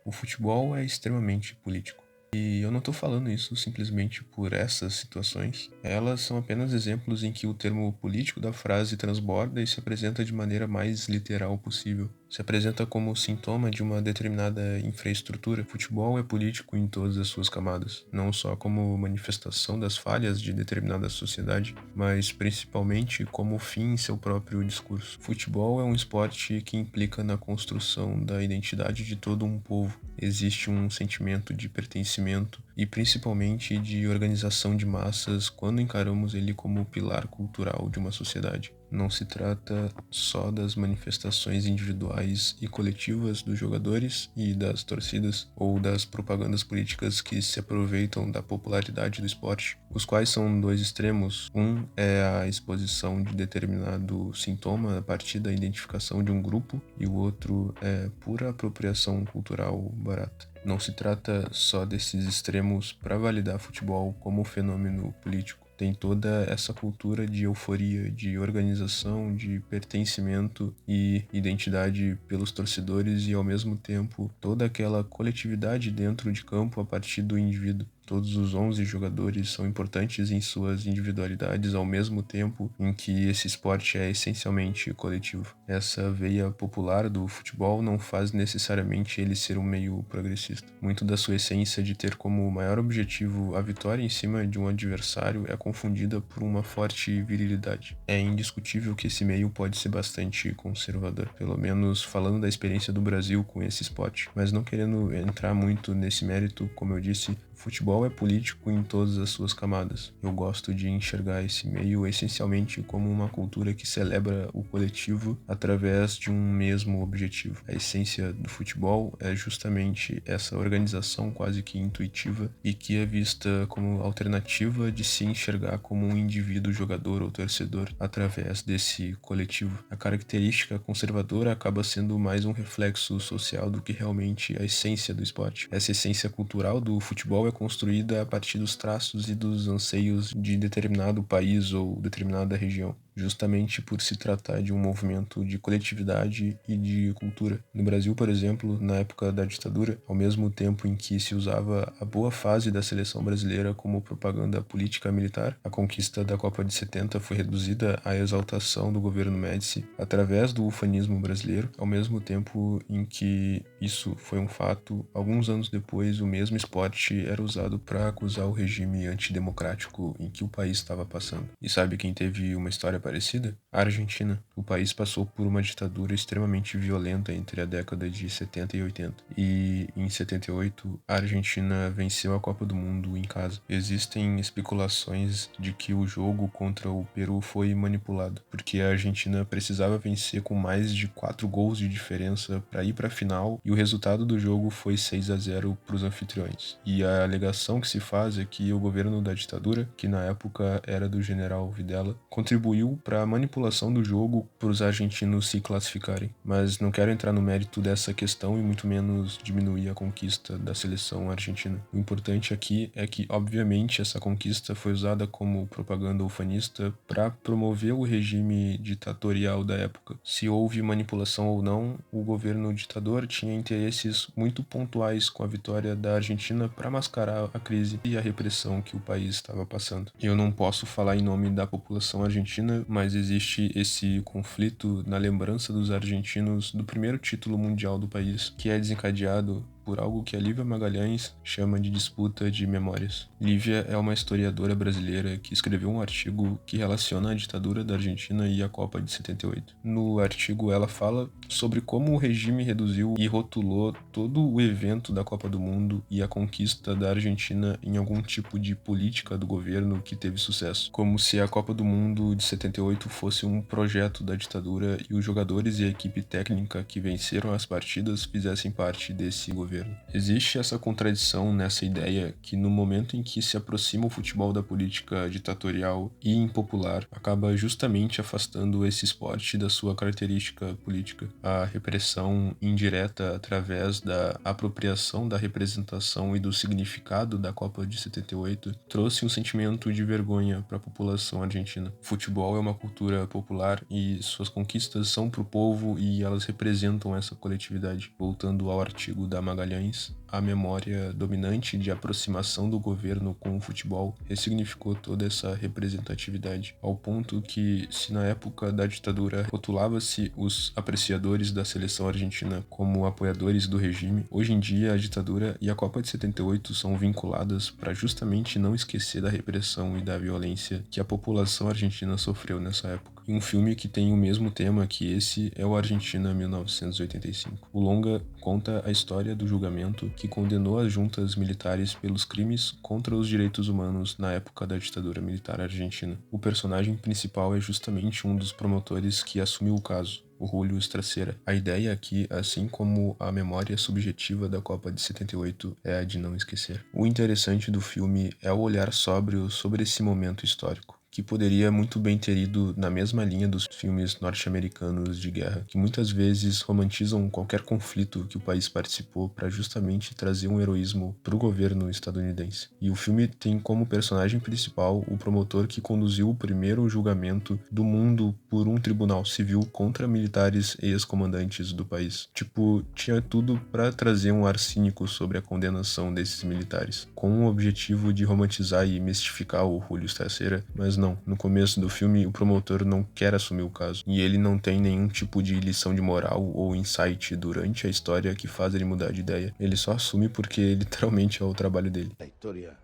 O futebol é extremamente político. E eu não estou falando isso simplesmente por essas situações. Elas são apenas exemplos em que o termo político da frase transborda e se apresenta de maneira mais literal possível. Se apresenta como sintoma de uma determinada infraestrutura. Futebol é político em todas as suas camadas, não só como manifestação das falhas de determinada sociedade, mas principalmente como fim em seu próprio discurso. Futebol é um esporte que implica na construção da identidade de todo um povo. Existe um sentimento de pertencimento e principalmente de organização de massas quando encaramos ele como pilar cultural de uma sociedade. Não se trata só das manifestações individuais e coletivas dos jogadores e das torcidas, ou das propagandas políticas que se aproveitam da popularidade do esporte, os quais são dois extremos. Um é a exposição de determinado sintoma a partir da identificação de um grupo, e o outro é pura apropriação cultural barata. Não se trata só desses extremos para validar futebol como fenômeno político. Tem toda essa cultura de euforia, de organização, de pertencimento e identidade pelos torcedores e, ao mesmo tempo, toda aquela coletividade dentro de campo a partir do indivíduo. Todos os 11 jogadores são importantes em suas individualidades ao mesmo tempo em que esse esporte é essencialmente coletivo. Essa veia popular do futebol não faz necessariamente ele ser um meio progressista. Muito da sua essência de ter como maior objetivo a vitória em cima de um adversário é confundida por uma forte virilidade. É indiscutível que esse meio pode ser bastante conservador, pelo menos falando da experiência do Brasil com esse esporte. Mas não querendo entrar muito nesse mérito, como eu disse, futebol é político em todas as suas camadas. Eu gosto de enxergar esse meio essencialmente como uma cultura que celebra o coletivo através de um mesmo objetivo. A essência do futebol é justamente essa organização quase que intuitiva e que é vista como alternativa de se enxergar como um indivíduo jogador ou torcedor através desse coletivo. A característica conservadora acaba sendo mais um reflexo social do que realmente a essência do esporte. Essa essência cultural do futebol é construída a partir dos traços e dos anseios de determinado país ou determinada região, justamente por se tratar de um movimento de coletividade e de cultura. No Brasil, por exemplo, na época da ditadura, ao mesmo tempo em que se usava a boa fase da seleção brasileira como propaganda política militar, a conquista da Copa de 70 foi reduzida à exaltação do governo Médici através do ufanismo brasileiro, ao mesmo tempo em que isso foi um fato. Alguns anos depois, o mesmo esporte era usado para acusar o regime antidemocrático em que o país estava passando. E sabe quem teve uma história parecida? A Argentina. O país passou por uma ditadura extremamente violenta entre a década de 70 e 80. E em 78, a Argentina venceu a Copa do Mundo em casa. Existem especulações de que o jogo contra o Peru foi manipulado, porque a Argentina precisava vencer com mais de 4 gols de diferença para ir para a final, e o resultado do jogo foi 6-0 para os anfitriões. E a alegação que se faz é que o governo da ditadura, que na época era do general Videla, contribuiu para a manipulação do jogo para os argentinos se classificarem. Mas não quero entrar no mérito dessa questão e muito menos diminuir a conquista da seleção argentina. O importante aqui é que, obviamente, essa conquista foi usada como propaganda ufanista para promover o regime ditatorial da época. Se houve manipulação ou não, o governo ditador tinha interesses muito pontuais com a vitória da Argentina para mascarar a crise e a repressão que o país estava passando. Eu não posso falar em nome da população argentina, mas existe esse conflito na lembrança dos argentinos do primeiro título mundial do país, que é desencadeado por algo que a Lívia Magalhães chama de disputa de memórias. Lívia é uma historiadora brasileira que escreveu um artigo que relaciona a ditadura da Argentina e a Copa de 78. No artigo ela fala sobre como o regime reduziu e rotulou todo o evento da Copa do Mundo e a conquista da Argentina em algum tipo de política do governo que teve sucesso, como se a Copa do Mundo de 78 fosse um projeto da ditadura e os jogadores e a equipe técnica que venceram as partidas fizessem parte desse governo. Existe essa contradição nessa ideia que, no momento em que se aproxima o futebol da política ditatorial e impopular, acaba justamente afastando esse esporte da sua característica política. A repressão indireta através da apropriação da representação e do significado da Copa de 78 trouxe um sentimento de vergonha para a população argentina. O futebol é uma cultura popular e suas conquistas são para o povo e elas representam essa coletividade. Voltando ao artigo da Magalhães, Magalhães, a memória dominante de aproximação do governo com o futebol ressignificou toda essa representatividade, ao ponto que, se na época da ditadura rotulava-se os apreciadores da seleção argentina como apoiadores do regime, hoje em dia a ditadura e a Copa de 78 são vinculadas para justamente não esquecer da repressão e da violência que a população argentina sofreu nessa época. E um filme que tem o mesmo tema que esse é o Argentina 1985. O longa conta a história do julgamento que condenou as juntas militares pelos crimes contra os direitos humanos na época da ditadura militar argentina. O personagem principal é justamente um dos promotores que assumiu o caso, o Júlio Estracera. A ideia aqui, assim como a memória subjetiva da Copa de 78, é a de não esquecer. O interessante do filme é o olhar sóbrio sobre esse momento histórico, que poderia muito bem ter ido na mesma linha dos filmes norte-americanos de guerra, que muitas vezes romantizam qualquer conflito que o país participou para justamente trazer um heroísmo para o governo estadunidense. E o filme tem como personagem principal o promotor que conduziu o primeiro julgamento do mundo por um tribunal civil contra militares e ex-comandantes do país. Tipo, tinha tudo para trazer um ar cínico sobre a condenação desses militares, com o objetivo de romantizar e mistificar o Júlio Estracera, mas não. No começo do filme, o promotor não quer assumir o caso, e ele não tem nenhum tipo de lição de moral ou insight durante a história que faz ele mudar de ideia. Ele só assume porque literalmente é o trabalho dele. La historia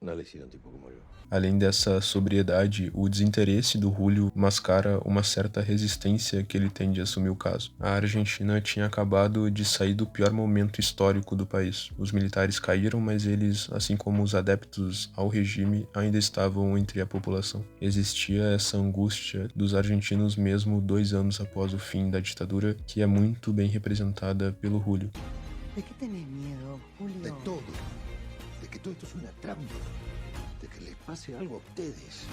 no le hicieron tipo como yo. Além dessa sobriedade, o desinteresse do Júlio mascara uma certa resistência que ele tem de assumir o caso. A Argentina tinha acabado de sair do pior momento histórico do país. Os militares caíram, mas eles, assim como os adeptos ao regime, ainda estavam entre a população. Existia essa angústia dos argentinos mesmo 2 anos após o fim da ditadura, que é muito bem representada pelo Júlio. ¿De qué tenés miedo, Julio? De todo. De que todo esto es una trampa. De que les pase algo a ustedes.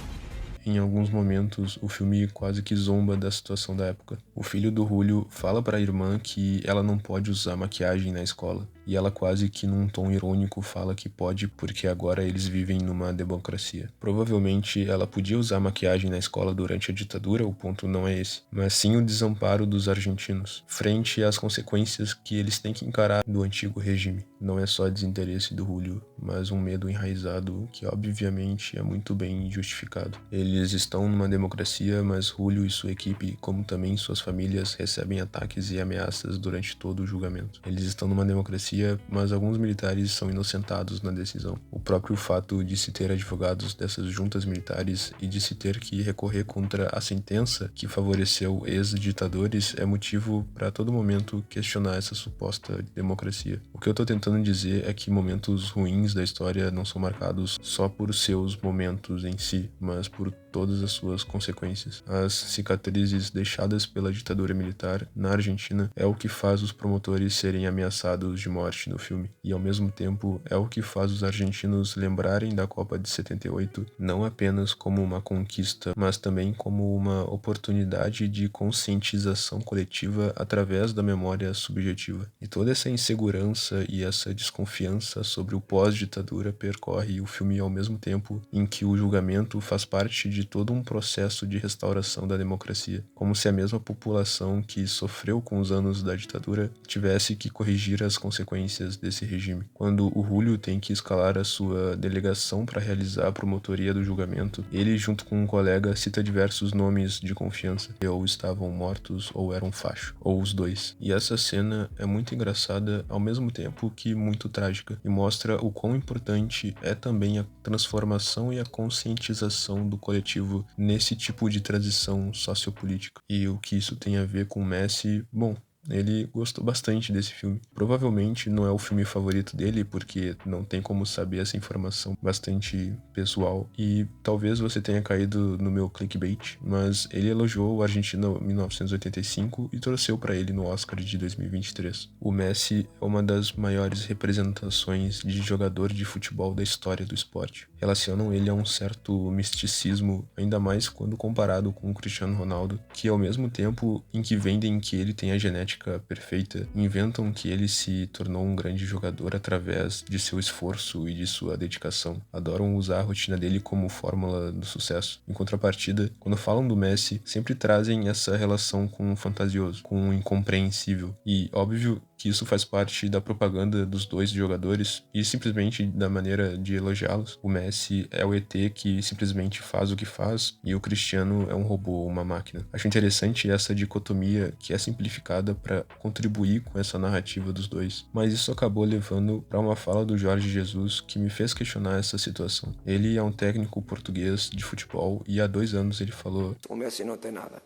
Em alguns momentos, o filme quase que zomba da situação da época. O filho do Júlio fala para a irmã que ela não pode usar maquiagem na escola, e ela quase que num tom irônico fala que pode porque agora eles vivem numa democracia. Provavelmente ela podia usar maquiagem na escola durante a ditadura, o ponto não é esse, mas sim o desamparo dos argentinos, frente às consequências que eles têm que encarar do antigo regime. Não é só desinteresse do Júlio, mas um medo enraizado que obviamente é muito bem justificado. Eles estão numa democracia, mas Júlio e sua equipe, como também suas famílias, recebem ataques e ameaças durante todo o julgamento. Eles estão numa democracia, mas alguns militares são inocentados na decisão. O próprio fato de se ter advogados dessas juntas militares e de se ter que recorrer contra a sentença que favoreceu ex-ditadores é motivo para a todo momento questionar essa suposta democracia. O que eu tô tentando dizer é que momentos ruins da história não são marcados só por seus momentos em si, mas por todas as suas consequências. As cicatrizes deixadas pela ditadura militar na Argentina é o que faz os promotores serem ameaçados de morte no filme, e ao mesmo tempo é o que faz os argentinos lembrarem da Copa de 78 não apenas como uma conquista, mas também como uma oportunidade de conscientização coletiva através da memória subjetiva. E toda essa insegurança e essa desconfiança sobre o pós-ditadura percorre o filme ao mesmo tempo em que o julgamento faz parte de todo um processo de restauração da democracia, como se a mesma população que sofreu com os anos da ditadura tivesse que corrigir as consequências desse regime. Quando o Júlio tem que escalar a sua delegação para realizar a promotoria do julgamento, ele, junto com um colega, cita diversos nomes de confiança, que ou estavam mortos ou eram facho, ou os dois. E essa cena é muito engraçada ao mesmo tempo que muito trágica, e mostra o quão importante é também a transformação e a conscientização do coletivo nesse tipo de transição sociopolítica. E o que isso tem a ver com Messi, bom, ele gostou bastante desse filme. Provavelmente não é o filme favorito dele, porque não tem como saber essa informação bastante pessoal. E talvez você tenha caído no meu clickbait, mas ele elogiou o Argentina 1985 e torceu para ele no Oscar de 2023. O Messi é uma das maiores representações de jogador de futebol da história do esporte. Relacionam ele a um certo misticismo, ainda mais quando comparado com o Cristiano Ronaldo, que ao mesmo tempo em que vendem que ele tem a genética perfeita, inventam que ele se tornou um grande jogador através de seu esforço e de sua dedicação. Adoram usar a rotina dele como fórmula do sucesso. Em contrapartida, quando falam do Messi, sempre trazem essa relação com o fantasioso, com o incompreensível. E, óbvio, que isso faz parte da propaganda dos dois jogadores e simplesmente da maneira de elogiá-los. O Messi é o ET que simplesmente faz o que faz e o Cristiano é um robô, uma máquina. Acho interessante essa dicotomia que é simplificada para contribuir com essa narrativa dos dois, mas isso acabou levando para uma fala do Jorge Jesus que me fez questionar essa situação. Ele é um técnico português de futebol e há 2 anos ele falou: O Messi não tem nada.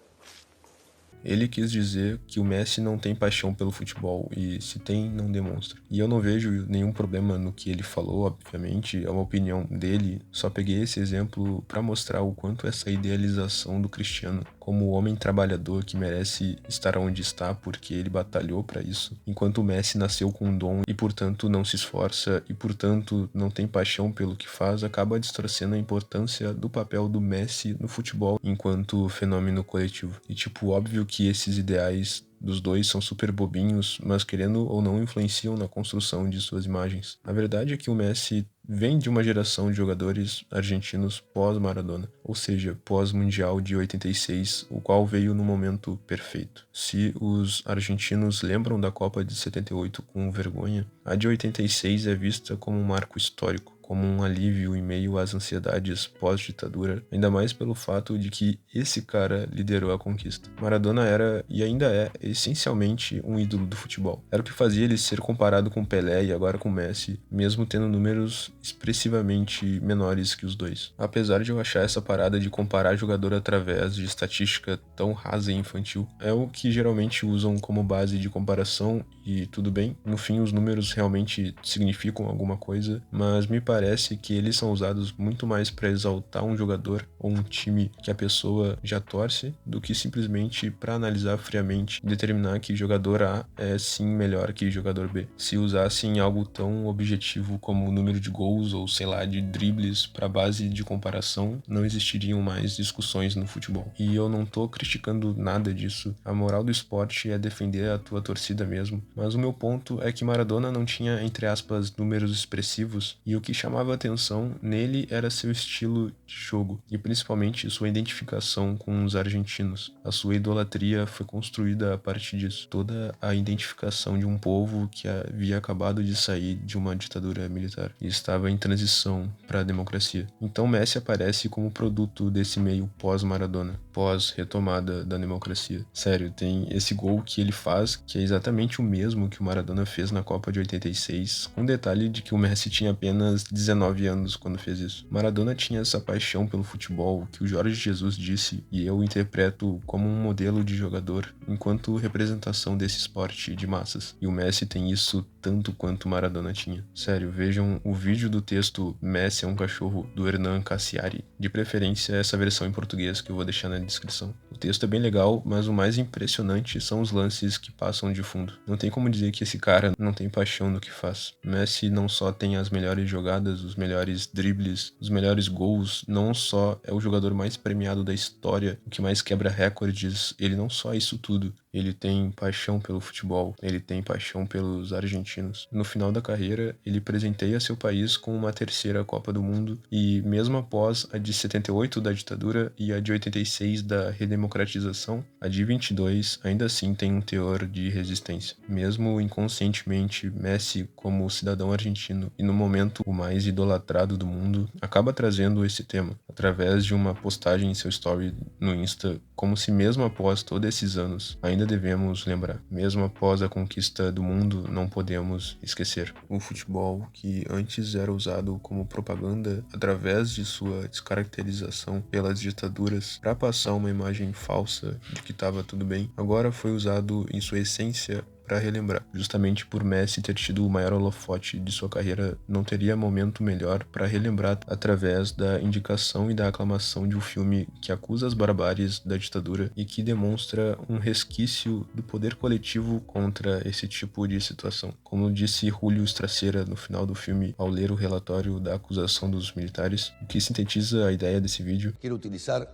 Ele quis dizer que o Messi não tem paixão pelo futebol e, se tem, não demonstra. E eu não vejo nenhum problema no que ele falou, obviamente, é uma opinião dele. Só peguei esse exemplo para mostrar o quanto essa idealização do Cristiano como o homem trabalhador que merece estar onde está porque ele batalhou para isso, enquanto o Messi nasceu com um dom e, portanto, não se esforça e, portanto, não tem paixão pelo que faz, acaba distorcendo a importância do papel do Messi no futebol enquanto fenômeno coletivo. E, óbvio que esses ideais dos dois são super bobinhos, mas querendo ou não influenciam na construção de suas imagens. A verdade é que o Messi vem de uma geração de jogadores argentinos pós-Maradona, ou seja, pós-Mundial de 86, o qual veio no momento perfeito. Se os argentinos lembram da Copa de 78 com vergonha, a de 86 é vista como um marco histórico, como um alívio em meio às ansiedades pós-ditadura, ainda mais pelo fato de que esse cara liderou a conquista. Maradona era, e ainda é, essencialmente um ídolo do futebol. Era o que fazia ele ser comparado com Pelé e agora com Messi, mesmo tendo números expressivamente menores que os dois. Apesar de eu achar essa parada de comparar jogador através de estatística tão rasa e infantil, é o que geralmente usam como base de comparação e tudo bem, no fim os números realmente significam alguma coisa, mas me parece que eles são usados muito mais para exaltar um jogador ou um time que a pessoa já torce do que simplesmente para analisar friamente e determinar que jogador A é sim melhor que jogador B. Se usassem algo tão objetivo como o número de gols ou sei lá de dribles para base de comparação, não existiriam mais discussões no futebol. E eu não tô criticando nada disso. A moral do esporte é defender a tua torcida mesmo. Mas o meu ponto é que Maradona não tinha, entre aspas, números expressivos e o que chamava atenção nele era seu estilo de jogo e principalmente sua identificação com os argentinos. A sua idolatria foi construída a partir disso. Toda a identificação de um povo que havia acabado de sair de uma ditadura militar e estava em transição para a democracia. Então Messi aparece como produto desse meio pós-Maradona, pós-retomada da democracia. Sério, tem esse gol que ele faz que é exatamente o mesmo que o Maradona fez na Copa de 86, com o detalhe de que o Messi tinha apenas 19 anos quando fez isso. Maradona tinha essa paixão pelo futebol que o Jorge Jesus disse e eu interpreto como um modelo de jogador enquanto representação desse esporte de massas. E o Messi tem isso tanto quanto o Maradona tinha. Sério, vejam o vídeo do texto Messi é um cachorro do Hernan Cassiari. De preferência essa versão em português que eu vou deixar na descrição. O texto é bem legal, mas o mais impressionante são os lances que passam de fundo. Não tem como dizer que esse cara não tem paixão no que faz. Messi não só tem as melhores jogadas, os melhores dribles, os melhores gols, não só é o jogador mais premiado da história, o que mais quebra recordes, ele não só é isso tudo. Ele tem paixão pelo futebol, ele tem paixão pelos argentinos. No final da carreira, ele presenteia seu país com uma terceira Copa do Mundo e mesmo após a de 78 da ditadura e a de 86 da redemocratização, a de 22 ainda assim tem um teor de resistência. Mesmo inconscientemente, Messi, como cidadão argentino e no momento o mais idolatrado do mundo, acaba trazendo esse tema através de uma postagem em seu story no Insta, como se mesmo após todos esses anos ainda devemos lembrar. Mesmo após a conquista do mundo, não podemos esquecer. O futebol, que antes era usado como propaganda através de sua descaracterização pelas ditaduras para passar uma imagem falsa de que estava tudo bem, agora foi usado em sua essência para relembrar. Justamente por Messi ter tido o maior holofote de sua carreira, não teria momento melhor para relembrar através da indicação e da aclamação de um filme que acusa as barbáries da ditadura e que demonstra um resquício do poder coletivo contra esse tipo de situação. Como disse Julio Strassera no final do filme ao ler o relatório da acusação dos militares, o que sintetiza a ideia desse vídeo. Quero utilizar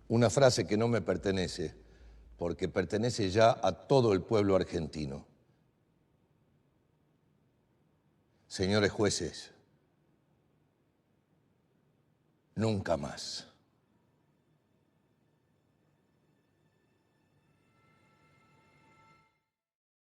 uma frase que não me pertenece, porque pertenece ya a todo el pueblo argentino. Señores jueces, nunca más.